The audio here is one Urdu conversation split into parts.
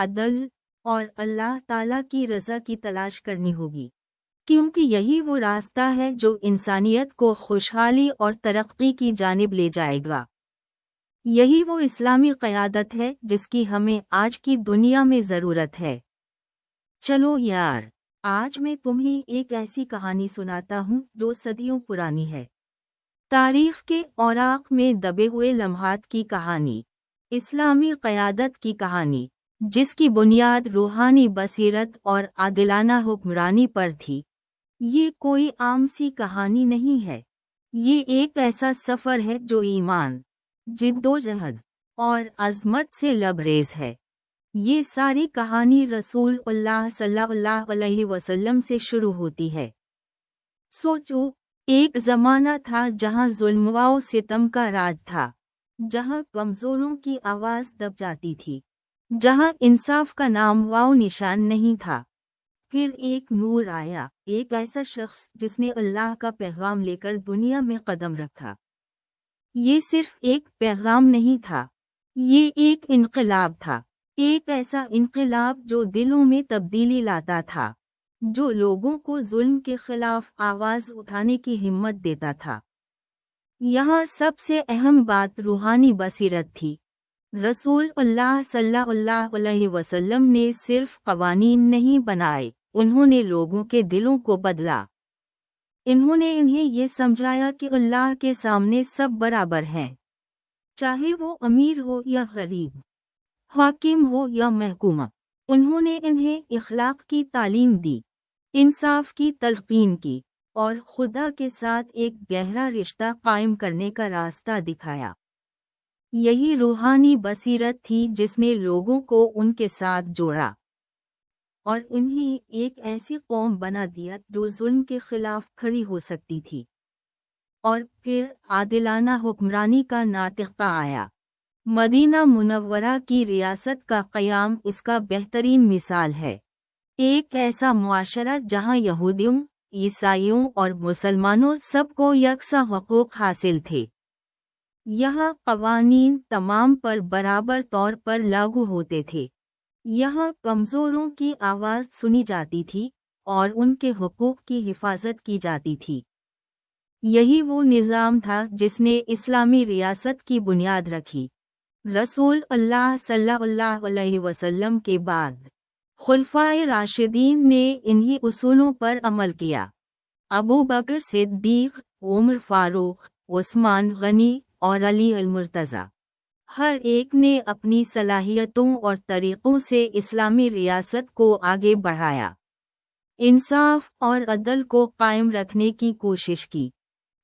عدل اور اللہ تعالیٰ کی رضا کی تلاش کرنی ہوگی، کیونکہ یہی وہ راستہ ہے جو انسانیت کو خوشحالی اور ترقی کی جانب لے جائے گا۔ یہی وہ اسلامی قیادت ہے جس کی ہمیں آج کی دنیا میں ضرورت ہے۔ چلو یار، آج میں تمہیں ایک ایسی کہانی سناتا ہوں جو صدیوں پرانی ہے، تاریخ کے اوراق میں دبے ہوئے لمحات کی کہانی، اسلامی قیادت کی کہانی، جس کی بنیاد روحانی بصیرت اور عادلانہ حکمرانی پر تھی۔ یہ کوئی عام سی کہانی نہیں ہے، یہ ایک ایسا سفر ہے جو ایمان، جدوجہد اور عظمت سے لبریز ہے۔ یہ ساری کہانی رسول اللہ صلی اللہ علیہ وسلم سے شروع ہوتی ہے۔ سوچو، ایک زمانہ تھا جہاں ظلم و ستم کا راج تھا، جہاں کمزوروں کی آواز دب جاتی تھی، جہاں انصاف کا نام و نشان نہیں تھا۔ پھر ایک نور آیا، ایک ایسا شخص جس نے اللہ کا پیغام لے کر دنیا میں قدم رکھا۔ یہ صرف ایک پیغام نہیں تھا، یہ ایک انقلاب تھا، ایک ایسا انقلاب جو دلوں میں تبدیلی لاتا تھا، جو لوگوں کو ظلم کے خلاف آواز اٹھانے کی ہمت دیتا تھا۔ یہاں سب سے اہم بات روحانی بصیرت تھی۔ رسول اللہ صلی اللہ علیہ وسلم نے صرف قوانین نہیں بنائے، انہوں نے لوگوں کے دلوں کو بدلا۔ انہوں نے انہیں یہ سمجھایا کہ اللہ کے سامنے سب برابر ہیں، چاہے وہ امیر ہو یا غریب، حاکم ہو یا محکوم۔ انہوں نے انہیں اخلاق کی تعلیم دی، انصاف کی تلقین کی، اور خدا کے ساتھ ایک گہرا رشتہ قائم کرنے کا راستہ دکھایا۔ یہی روحانی بصیرت تھی جس نے لوگوں کو ان کے ساتھ جوڑا اور انہیں ایک ایسی قوم بنا دیا جو ظلم کے خلاف کھڑی ہو سکتی تھی۔ اور پھر عادلانہ حکمرانی کا ناطق آیا۔ مدینہ منورہ کی ریاست کا قیام اس کا بہترین مثال ہے۔ ایک ایسا معاشرہ جہاں یہودیوں، عیسائیوں اور مسلمانوں سب کو یکساں حقوق حاصل تھے۔ یہاں قوانین تمام پر برابر طور پر لاگو ہوتے تھے۔ یہاں کمزوروں کی آواز سنی جاتی تھی اور ان کے حقوق کی حفاظت کی جاتی تھی۔ یہی وہ نظام تھا جس نے اسلامی ریاست کی بنیاد رکھی۔ رسول اللہ صلی اللہ علیہ وسلم کے بعد خلفائے راشدین نے انہی اصولوں پر عمل کیا۔ ابو بکر صدیق، عمر فاروق، عثمان غنی اور علی المرتضیٰ، ہر ایک نے اپنی صلاحیتوں اور طریقوں سے اسلامی ریاست کو آگے بڑھایا، انصاف اور عدل کو قائم رکھنے کی کوشش کی۔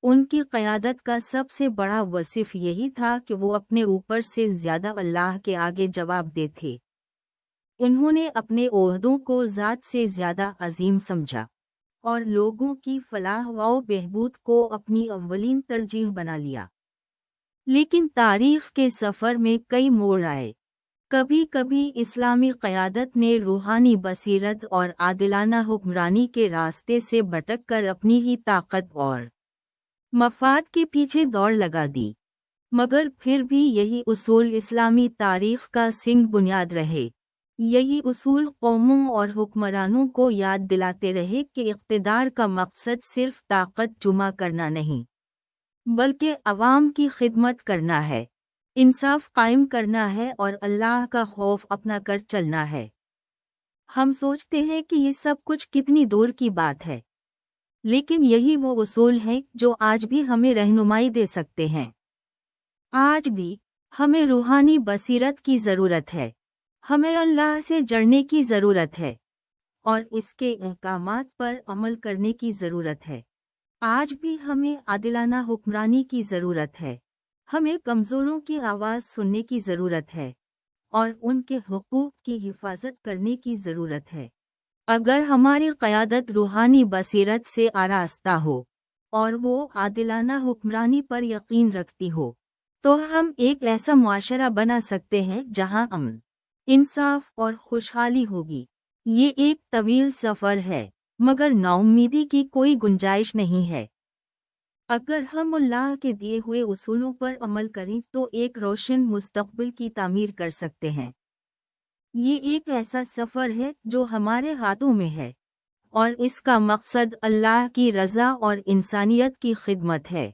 ان کی قیادت کا سب سے بڑا وصف یہی تھا کہ وہ اپنے اوپر سے زیادہ اللہ کے آگے جواب دہ تھے۔ انہوں نے اپنے عہدوں کو ذات سے زیادہ عظیم سمجھا اور لوگوں کی فلاح و بہبود کو اپنی اولین ترجیح بنا لیا۔ لیکن تاریخ کے سفر میں کئی موڑ آئے۔ کبھی کبھی اسلامی قیادت نے روحانی بصیرت اور عادلانہ حکمرانی کے راستے سے بھٹک کر اپنی ہی طاقت اور مفاد کے پیچھے دوڑ لگا دی، مگر پھر بھی یہی اصول اسلامی تاریخ کا سنگ بنیاد رہے۔ یہی اصول قوموں اور حکمرانوں کو یاد دلاتے رہے کہ اقتدار کا مقصد صرف طاقت جمع کرنا نہیں، بلکہ عوام کی خدمت کرنا ہے، انصاف قائم کرنا ہے اور اللہ کا خوف اپنا کر چلنا ہے۔ ہم سوچتے ہیں کہ یہ سب کچھ کتنی دور کی بات ہے، لیکن یہی وہ اصول ہیں جو آج بھی ہمیں رہنمائی دے سکتے ہیں۔ آج بھی ہمیں روحانی بصیرت کی ضرورت ہے، ہمیں اللہ سے جڑنے کی ضرورت ہے اور اس کے احکامات پر عمل کرنے کی ضرورت ہے۔ آج بھی ہمیں عادلانہ حکمرانی کی ضرورت ہے، ہمیں کمزوروں کی آواز سننے کی ضرورت ہے اور ان کے حقوق کی حفاظت کرنے کی ضرورت ہے۔ اگر ہماری قیادت روحانی بصیرت سے آراستہ ہو اور وہ عادلانہ حکمرانی پر یقین رکھتی ہو، تو ہم ایک ایسا معاشرہ بنا سکتے ہیں جہاں امن، انصاف اور خوشحالی ہوگی۔ یہ ایک طویل سفر ہے، مگر ناامیدی کی کوئی گنجائش نہیں ہے۔ اگر ہم اللہ کے دیے ہوئے اصولوں پر عمل کریں تو ایک روشن مستقبل کی تعمیر کر سکتے ہیں۔ یہ ایک ایسا سفر ہے جو ہمارے ہاتھوں میں ہے، اور اس کا مقصد اللہ کی رضا اور انسانیت کی خدمت ہے۔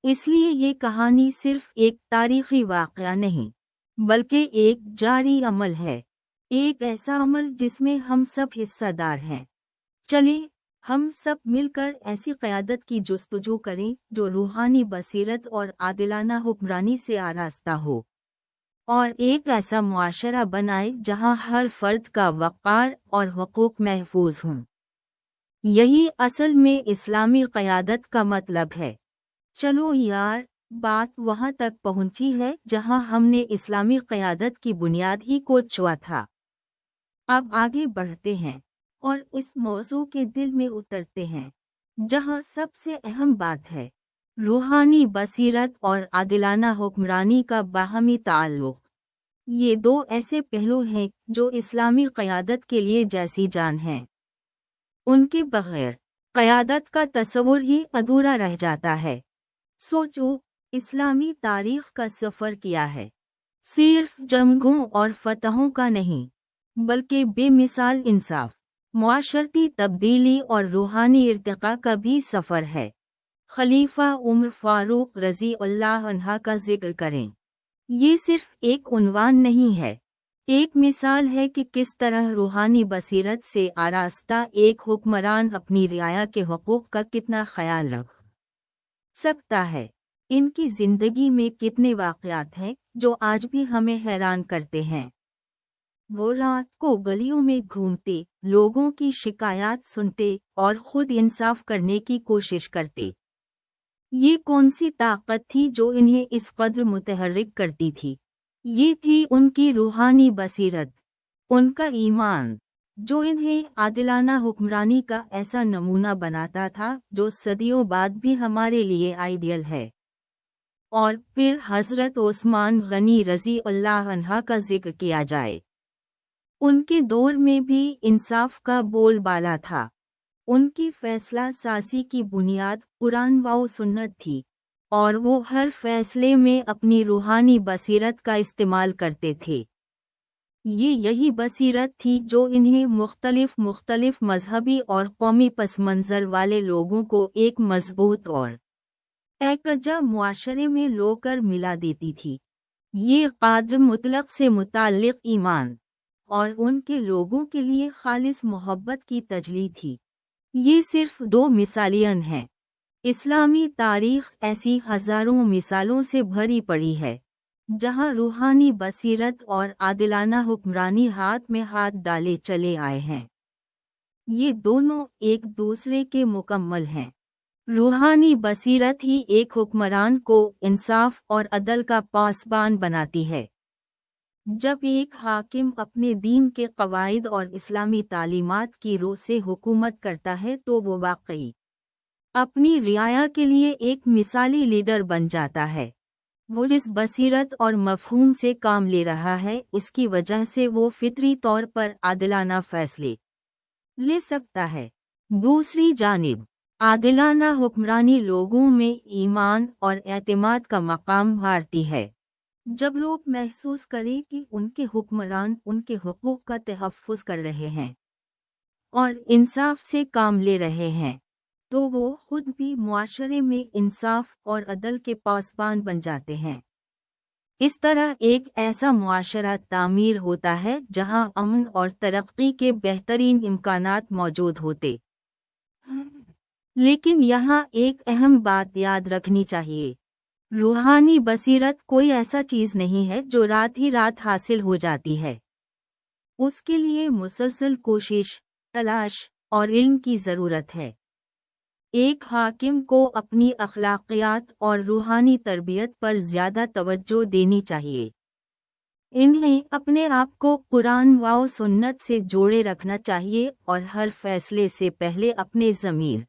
اس لیے یہ کہانی صرف ایک تاریخی واقعہ نہیں، بلکہ ایک جاری عمل ہے، ایک ایسا عمل جس میں ہم سب حصہ دار ہیں۔ چلیں ہم سب مل کر ایسی قیادت کی جستجو کریں جو روحانی بصیرت اور عادلانہ حکمرانی سے آراستہ ہو، اور ایک ایسا معاشرہ بنائے جہاں ہر فرد کا وقار اور حقوق محفوظ ہوں۔ یہی اصل میں اسلامی قیادت کا مطلب ہے۔ چلو یار، بات وہاں تک پہنچی ہے جہاں ہم نے اسلامی قیادت کی بنیاد ہی کو چھوا تھا۔ اب آگے بڑھتے ہیں اور اس موضوع کے دل میں اترتے ہیں جہاں سب سے اہم بات ہے، روحانی بصیرت اور عادلانہ حکمرانی کا باہمی تعلق۔ یہ دو ایسے پہلو ہیں جو اسلامی قیادت کے لیے جیسی جان ہیں۔ ان کے بغیر قیادت کا تصور ہی ادھورا رہ جاتا ہے۔ سوچو، اسلامی تاریخ کا سفر کیا ہے؟ صرف جنگوں اور فتحوں کا نہیں، بلکہ بے مثال انصاف، معاشرتی تبدیلی اور روحانی ارتقاء کا بھی سفر ہے۔ خلیفہ عمر فاروق رضی اللہ عنہ کا ذکر کریں۔ یہ صرف ایک عنوان نہیں ہے، ایک مثال ہے کہ کس طرح روحانی بصیرت سے آراستہ ایک حکمران اپنی رعایا کے حقوق کا کتنا خیال رکھ سکتا ہے۔ ان کی زندگی میں کتنے واقعات ہیں جو آج بھی ہمیں حیران کرتے ہیں۔ وہ رات کو گلیوں میں گھومتے، لوگوں کی شکایات سنتے اور خود انصاف کرنے کی کوشش کرتے۔ یہ کون سی طاقت تھی جو انہیں اس قدر متحرک کرتی تھی؟ یہ تھی ان کی روحانی بصیرت، ان کا ایمان، جو انہیں عادلانہ حکمرانی کا ایسا نمونہ بناتا تھا جو صدیوں بعد بھی ہمارے لیے آئیڈیل ہے۔ اور پھر حضرت عثمان غنی رضی اللہ عنہ کا ذکر کیا جائے۔ ان کے دور میں بھی انصاف کا بول بالا تھا۔ ان کی فیصلہ سازی کی بنیاد قرآن و سنت تھی، اور وہ ہر فیصلے میں اپنی روحانی بصیرت کا استعمال کرتے تھے۔ یہی بصیرت تھی جو انہیں مختلف مذہبی اور قومی پس منظر والے لوگوں کو ایک مضبوط اور یکجا معاشرے میں لو کر ملا دیتی تھی۔ یہ قادر مطلق سے متعلق ایمان اور ان کے لوگوں کے لیے خالص محبت کی تجلی تھی۔ یہ صرف دو مثالیں ہیں۔ اسلامی تاریخ ایسی ہزاروں مثالوں سے بھری پڑی ہے جہاں روحانی بصیرت اور عادلانہ حکمرانی ہاتھ میں ہاتھ ڈالے چلے آئے ہیں۔ یہ دونوں ایک دوسرے کے مکمل ہیں۔ روحانی بصیرت ہی ایک حکمران کو انصاف اور عدل کا پاسبان بناتی ہے۔ جب ایک حاکم اپنے دین کے قواعد اور اسلامی تعلیمات کی روح سے حکومت کرتا ہے تو وہ واقعی اپنی رعایا کے لیے ایک مثالی لیڈر بن جاتا ہے۔ وہ جس بصیرت اور مفہوم سے کام لے رہا ہے، اس کی وجہ سے وہ فطری طور پر عادلانہ فیصلے لے سکتا ہے۔ دوسری جانب عادلانہ حکمرانی لوگوں میں ایمان اور اعتماد کا مقام بھارتی ہے۔ جب لوگ محسوس کریں کہ ان کے حکمران ان کے حقوق کا تحفظ کر رہے ہیں اور انصاف سے کام لے رہے ہیں، تو وہ خود بھی معاشرے میں انصاف اور عدل کے پاسبان بن جاتے ہیں۔ اس طرح ایک ایسا معاشرہ تعمیر ہوتا ہے جہاں امن اور ترقی کے بہترین امکانات موجود ہوتے۔ لیکن یہاں ایک اہم بات یاد رکھنی چاہیے۔ روحانی بصیرت کوئی ایسا چیز نہیں ہے جو رات ہی رات حاصل ہو جاتی ہے۔ اس کے لیے مسلسل کوشش، تلاش اور علم کی ضرورت ہے۔ ایک حاکم کو اپنی اخلاقیات اور روحانی تربیت پر زیادہ توجہ دینی چاہیے۔ انہیں اپنے آپ کو قرآن و سنت سے جوڑے رکھنا چاہیے اور ہر فیصلے سے پہلے اپنے ضمیر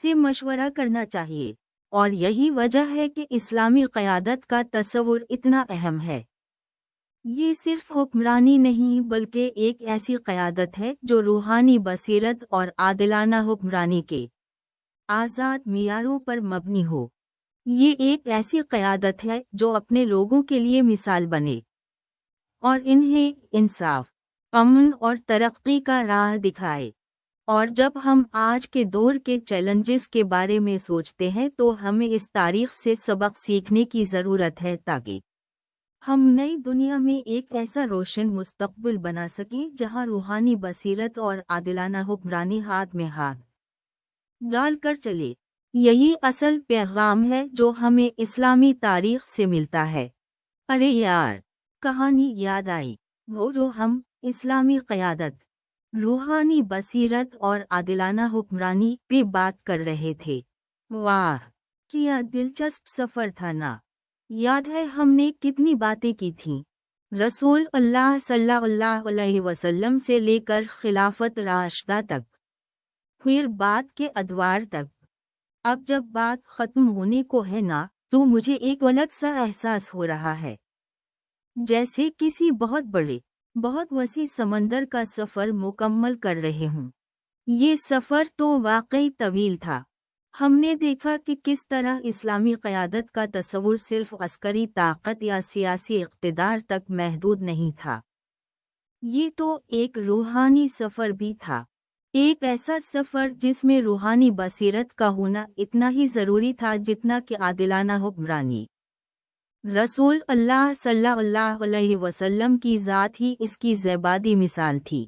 سے مشورہ کرنا چاہیے۔ اور یہی وجہ ہے کہ اسلامی قیادت کا تصور اتنا اہم ہے۔ یہ صرف حکمرانی نہیں بلکہ ایک ایسی قیادت ہے جو روحانی بصیرت اور عادلانہ حکمرانی کے آزاد معیاروں پر مبنی ہو۔ یہ ایک ایسی قیادت ہے جو اپنے لوگوں کے لیے مثال بنے اور انہیں انصاف، امن اور ترقی کا راہ دکھائے۔ اور جب ہم آج کے دور کے چیلنجز کے بارے میں سوچتے ہیں تو ہمیں اس تاریخ سے سبق سیکھنے کی ضرورت ہے تاکہ ہم نئی دنیا میں ایک ایسا روشن مستقبل بنا سکیں جہاں روحانی بصیرت اور عادلانہ حکمرانی ہاتھ میں ہاتھ ڈال کر چلے۔ یہی اصل پیغام ہے جو ہمیں اسلامی تاریخ سے ملتا ہے۔ ارے یار، کہانی یاد آئی، وہ جو ہم اسلامی قیادت، روحانی بصیرت اور عادلانہ حکمرانی پہ بات کر رہے تھے۔ واہ، کیا دلچسپ سفر تھا نا! یاد ہے ہم نے کتنی باتیں کی تھیں، رسول اللہ صلی اللہ علیہ وسلم سے لے کر خلافت راشدہ تک، پھر بات کے ادوار تک۔ اب جب بات ختم ہونے کو ہے نا، تو مجھے ایک الگ سا احساس ہو رہا ہے، جیسے کسی بہت بڑے، بہت وسیع سمندر کا سفر مکمل کر رہے ہوں۔ یہ سفر تو واقعی طویل تھا۔ ہم نے دیکھا کہ کس طرح اسلامی قیادت کا تصور صرف عسکری طاقت یا سیاسی اقتدار تک محدود نہیں تھا۔ یہ تو ایک روحانی سفر بھی تھا، ایک ایسا سفر جس میں روحانی بصیرت کا ہونا اتنا ہی ضروری تھا جتنا کہ عادلانہ حکمرانی۔ رسول اللہ صلی اللہ علیہ وسلم کی ذات ہی اس کی زیبادی مثال تھی۔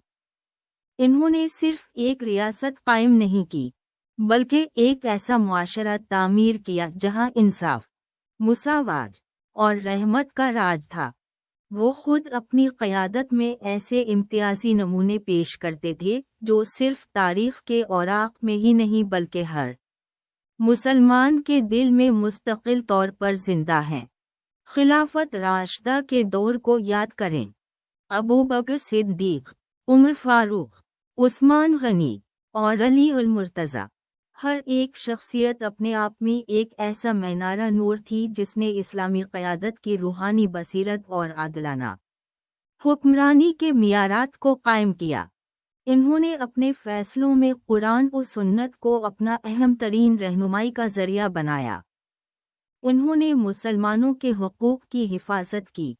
انہوں نے صرف ایک ریاست قائم نہیں کی، بلکہ ایک ایسا معاشرہ تعمیر کیا جہاں انصاف، مساوات اور رحمت کا راج تھا۔ وہ خود اپنی قیادت میں ایسے امتیازی نمونے پیش کرتے تھے جو صرف تاریخ کے اوراق میں ہی نہیں بلکہ ہر مسلمان کے دل میں مستقل طور پر زندہ ہیں۔ خلافت راشدہ کے دور کو یاد کریں۔ ابو بکر صدیق، عمر فاروق، عثمان غنی اور علی المرتضیٰ، ہر ایک شخصیت اپنے آپ میں ایک ایسا مینارہ نور تھی جس نے اسلامی قیادت کی روحانی بصیرت اور عادلانہ حکمرانی کے معیارات کو قائم کیا۔ انہوں نے اپنے فیصلوں میں قرآن و سنت کو اپنا اہم ترین رہنمائی کا ذریعہ بنایا۔ انہوں نے مسلمانوں کے حقوق کی حفاظت کی،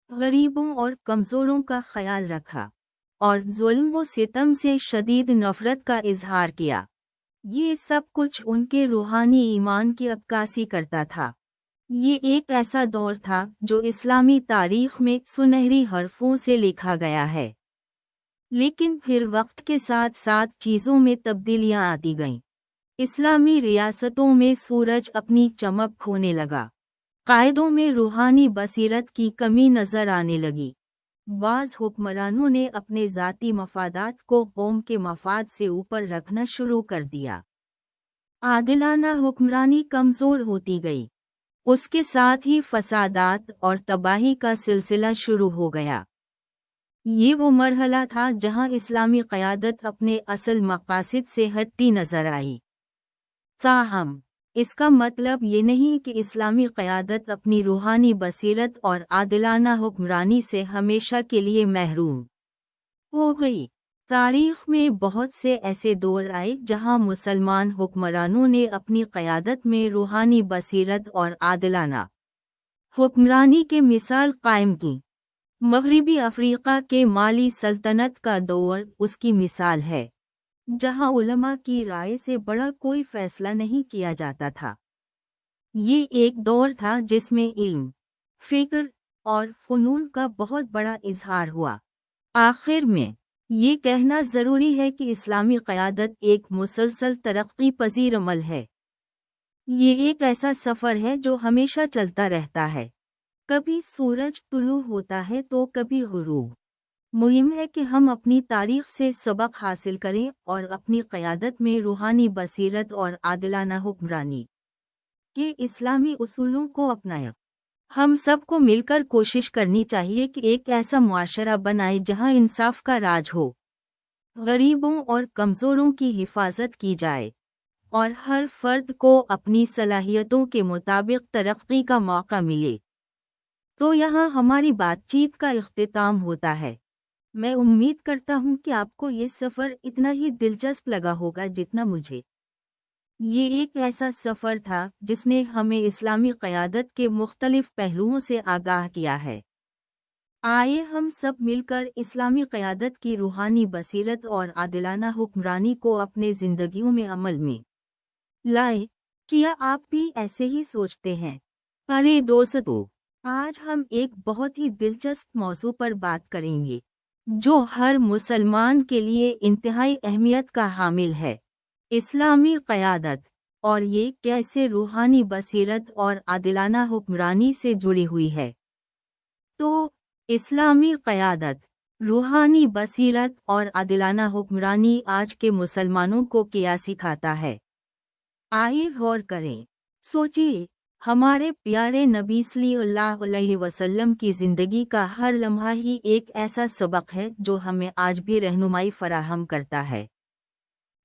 غریبوں اور کمزوروں کا خیال رکھا، اور ظلم و ستم سے شدید نفرت کا اظہار کیا۔ یہ سب کچھ ان کے روحانی ایمان کی عکاسی کرتا تھا۔ یہ ایک ایسا دور تھا جو اسلامی تاریخ میں سنہری حرفوں سے لکھا گیا ہے۔ لیکن پھر وقت کے ساتھ ساتھ چیزوں میں تبدیلیاں آتی گئیں۔ اسلامی ریاستوں میں سورج اپنی چمک کھونے لگا، قائدوں میں روحانی بصیرت کی کمی نظر آنے لگی، بعض حکمرانوں نے اپنے ذاتی مفادات کو قوم کے مفاد سے اوپر رکھنا شروع کر دیا۔ عادلانہ حکمرانی کمزور ہوتی گئی، اس کے ساتھ ہی فسادات اور تباہی کا سلسلہ شروع ہو گیا۔ یہ وہ مرحلہ تھا جہاں اسلامی قیادت اپنے اصل مقاصد سے ہٹتی نظر آئی۔ تاہم، اس کا مطلب یہ نہیں کہ اسلامی قیادت اپنی روحانی بصیرت اور عادلانہ حکمرانی سے ہمیشہ کے لیے محروم ہو گئی۔ تاریخ میں بہت سے ایسے دور آئے جہاں مسلمان حکمرانوں نے اپنی قیادت میں روحانی بصیرت اور عادلانہ حکمرانی کے مثال قائم کی۔ مغربی افریقہ کے مالی سلطنت کا دور اس کی مثال ہے، جہاں علماء کی رائے سے بڑا کوئی فیصلہ نہیں کیا جاتا تھا۔ یہ ایک دور تھا جس میں علم، فکر اور فنون کا بہت بڑا اظہار ہوا۔ آخر میں، یہ کہنا ضروری ہے کہ اسلامی قیادت ایک مسلسل ترقی پذیر عمل ہے۔ یہ ایک ایسا سفر ہے جو ہمیشہ چلتا رہتا ہے، کبھی سورج طلوع ہوتا ہے تو کبھی غروب۔ مہم ہے کہ ہم اپنی تاریخ سے سبق حاصل کریں اور اپنی قیادت میں روحانی بصیرت اور عادلانہ حکمرانی کے اسلامی اصولوں کو اپنائیں۔ ہم سب کو مل کر کوشش کرنی چاہیے کہ ایک ایسا معاشرہ بنائے جہاں انصاف کا راج ہو، غریبوں اور کمزوروں کی حفاظت کی جائے، اور ہر فرد کو اپنی صلاحیتوں کے مطابق ترقی کا موقع ملے۔ تو یہاں ہماری بات چیت کا اختتام ہوتا ہے۔ میں امید کرتا ہوں کہ آپ کو یہ سفر اتنا ہی دلچسپ لگا ہوگا جتنا مجھے۔ یہ ایک ایسا سفر تھا جس نے ہمیں اسلامی قیادت کے مختلف پہلوؤں سے آگاہ کیا ہے۔ آئے ہم سب مل کر اسلامی قیادت کی روحانی بصیرت اور عادلانہ حکمرانی کو اپنے زندگیوں میں عمل میں لائیں۔ کیا آپ بھی ایسے ہی سوچتے ہیں؟ ارے دوستو، آج ہم ایک بہت ہی دلچسپ موضوع پر بات کریں گے جو ہر مسلمان کے لیے انتہائی اہمیت کا حامل ہے: اسلامی قیادت، اور یہ کیسے روحانی بصیرت اور عادلانہ حکمرانی سے جڑی ہوئی ہے۔ تو اسلامی قیادت، روحانی بصیرت اور عادلانہ حکمرانی آج کے مسلمانوں کو کیا سکھاتا ہے؟ آئیے غور کریں، سوچیے۔ ہمارے پیارے نبی صلی اللہ علیہ وسلم کی زندگی کا ہر لمحہ ہی ایک ایسا سبق ہے جو ہمیں آج بھی رہنمائی فراہم کرتا ہے۔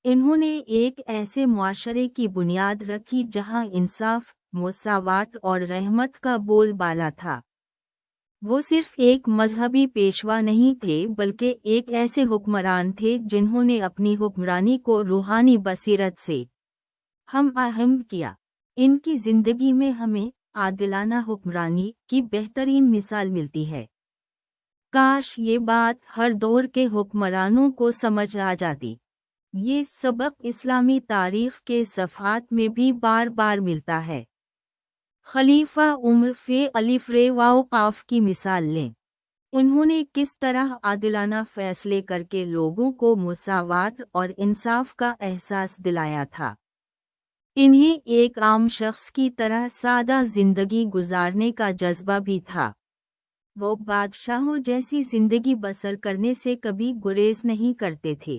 انہوں نے ایک ایسے معاشرے کی بنیاد رکھی جہاں انصاف، مساوات اور رحمت کا بول بالا تھا۔ وہ صرف ایک مذہبی پیشوا نہیں تھے بلکہ ایک ایسے حکمران تھے جنہوں نے اپنی حکمرانی کو روحانی بصیرت سے ہم آہنگ کیا۔ ان کی زندگی میں ہمیں عادلانہ حکمرانی کی بہترین مثال ملتی ہے۔ کاش یہ بات ہر دور کے حکمرانوں کو سمجھ آ جاتی۔ یہ سبق اسلامی تاریخ کے صفحات میں بھی بار بار ملتا ہے۔ خلیفہ عمر الف ر واو قاف کی مثال لیں۔ انہوں نے کس طرح عادلانہ فیصلے کر کے لوگوں کو مساوات اور انصاف کا احساس دلایا تھا۔ انہیں ایک عام شخص کی طرح سادہ زندگی گزارنے کا جذبہ بھی تھا۔ وہ بادشاہوں جیسی زندگی بسر کرنے سے کبھی گریز نہیں کرتے تھے۔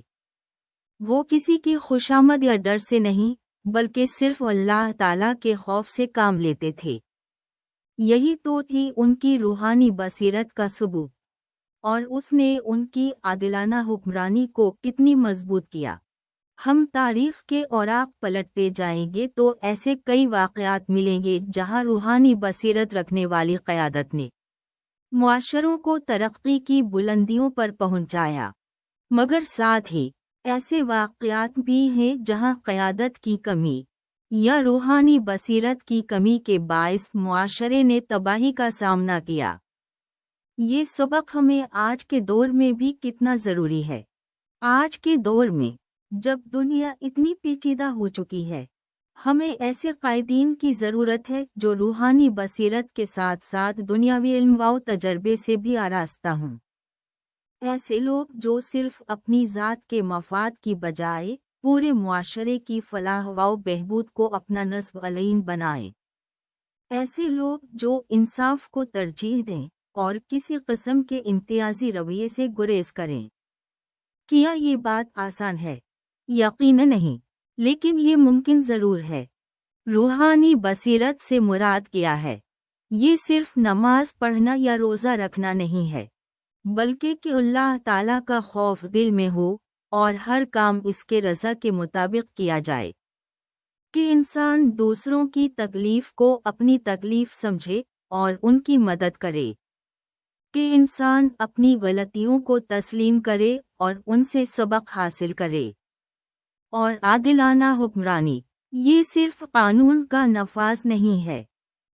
وہ کسی کی خوشامد یا ڈر سے نہیں بلکہ صرف اللہ تعالیٰ کے خوف سے کام لیتے تھے۔ یہی تو تھی ان کی روحانی بصیرت کا ثبوت، اور اس نے ان کی عادلانہ حکمرانی کو کتنی مضبوط کیا۔ ہم تاریخ کے اوراق پلٹتے جائیں گے تو ایسے کئی واقعات ملیں گے جہاں روحانی بصیرت رکھنے والی قیادت نے معاشروں کو ترقی کی بلندیوں پر پہنچایا، مگر ساتھ ہی ایسے واقعات بھی ہیں جہاں قیادت کی کمی یا روحانی بصیرت کی کمی کے باعث معاشرے نے تباہی کا سامنا کیا۔ یہ سبق ہمیں آج کے دور میں بھی کتنا ضروری ہے۔ آج کے دور میں جب دنیا اتنی پیچیدہ ہو چکی ہے، ہمیں ایسے قائدین کی ضرورت ہے جو روحانی بصیرت کے ساتھ ساتھ دنیاوی علم و تجربے سے بھی آراستہ ہوں۔ ایسے لوگ جو صرف اپنی ذات کے مفاد کی بجائے پورے معاشرے کی فلاح و بہبود کو اپنا نصب العین بنائیں۔ ایسے لوگ جو انصاف کو ترجیح دیں اور کسی قسم کے امتیازی رویے سے گریز کریں۔ کیا یہ بات آسان ہے؟ یقیناً نہیں، لیکن یہ ممکن ضرور ہے۔ روحانی بصیرت سے مراد کیا ہے؟ یہ صرف نماز پڑھنا یا روزہ رکھنا نہیں ہے، بلکہ کہ اللہ تعالیٰ کا خوف دل میں ہو اور ہر کام اس کے رضا کے مطابق کیا جائے، کہ انسان دوسروں کی تکلیف کو اپنی تکلیف سمجھے اور ان کی مدد کرے، کہ انسان اپنی غلطیوں کو تسلیم کرے اور ان سے سبق حاصل کرے۔ اور عادلانہ حکمرانی یہ صرف قانون کا نفاذ نہیں ہے،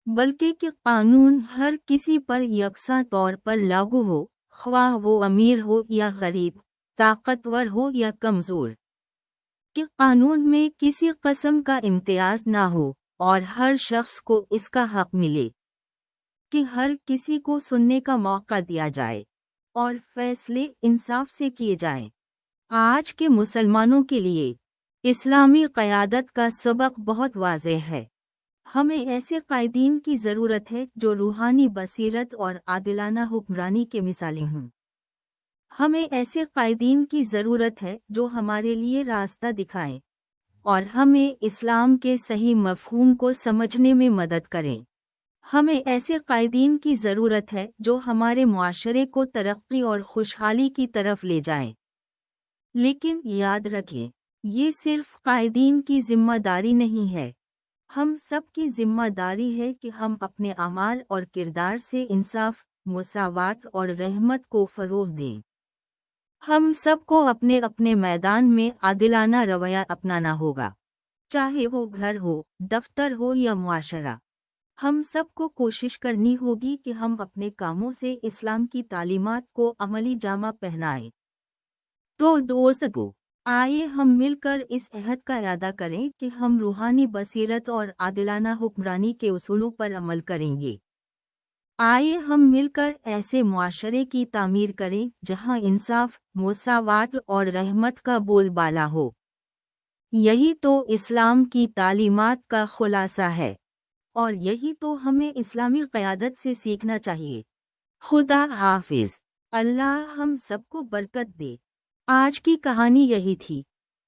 بلکہ کہ قانون ہر کسی پر یکساں طور پر لاگو ہو، خواہ وہ امیر ہو یا غریب، طاقتور ہو یا کمزور، کہ قانون میں کسی قسم کا امتیاز نہ ہو اور ہر شخص کو اس کا حق ملے، کہ ہر کسی کو سننے کا موقع دیا جائے اور فیصلے انصاف سے کیے جائیں۔ آج کے مسلمانوں کے لیے اسلامی قیادت کا سبق بہت واضح ہے۔ ہمیں ایسے قائدین کی ضرورت ہے جو روحانی بصیرت اور عادلانہ حکمرانی کے مثالیں ہوں۔ ہمیں ایسے قائدین کی ضرورت ہے جو ہمارے لیے راستہ دکھائیں اور ہمیں اسلام کے صحیح مفہوم کو سمجھنے میں مدد کریں۔ ہمیں ایسے قائدین کی ضرورت ہے جو ہمارے معاشرے کو ترقی اور خوشحالی کی طرف لے جائیں۔ لیکن یاد رکھیں، یہ صرف قائدین کی ذمہ داری نہیں ہے، ہم سب کی ذمہ داری ہے کہ ہم اپنے اعمال اور کردار سے انصاف، مساوات اور رحمت کو فروغ دیں۔ ہم سب کو اپنے اپنے میدان میں عادلانہ رویہ اپنانا ہوگا، چاہے وہ گھر ہو، دفتر ہو یا معاشرہ۔ ہم سب کو کوشش کرنی ہوگی کہ ہم اپنے کاموں سے اسلام کی تعلیمات کو عملی جامہ پہنائیں۔ تو دوستو، آئیے ہم مل کر اس عہد کا اعادہ کریں کہ ہم روحانی بصیرت اور عادلانہ حکمرانی کے اصولوں پر عمل کریں گے۔ آئیے ہم مل کر ایسے معاشرے کی تعمیر کریں جہاں انصاف، مساوات اور رحمت کا بول بالا ہو۔ یہی تو اسلام کی تعلیمات کا خلاصہ ہے، اور یہی تو ہمیں اسلامی قیادت سے سیکھنا چاہیے۔ خدا حافظ۔ اللہ ہم سب کو برکت دے۔ آج کی کہانی یہی تھی۔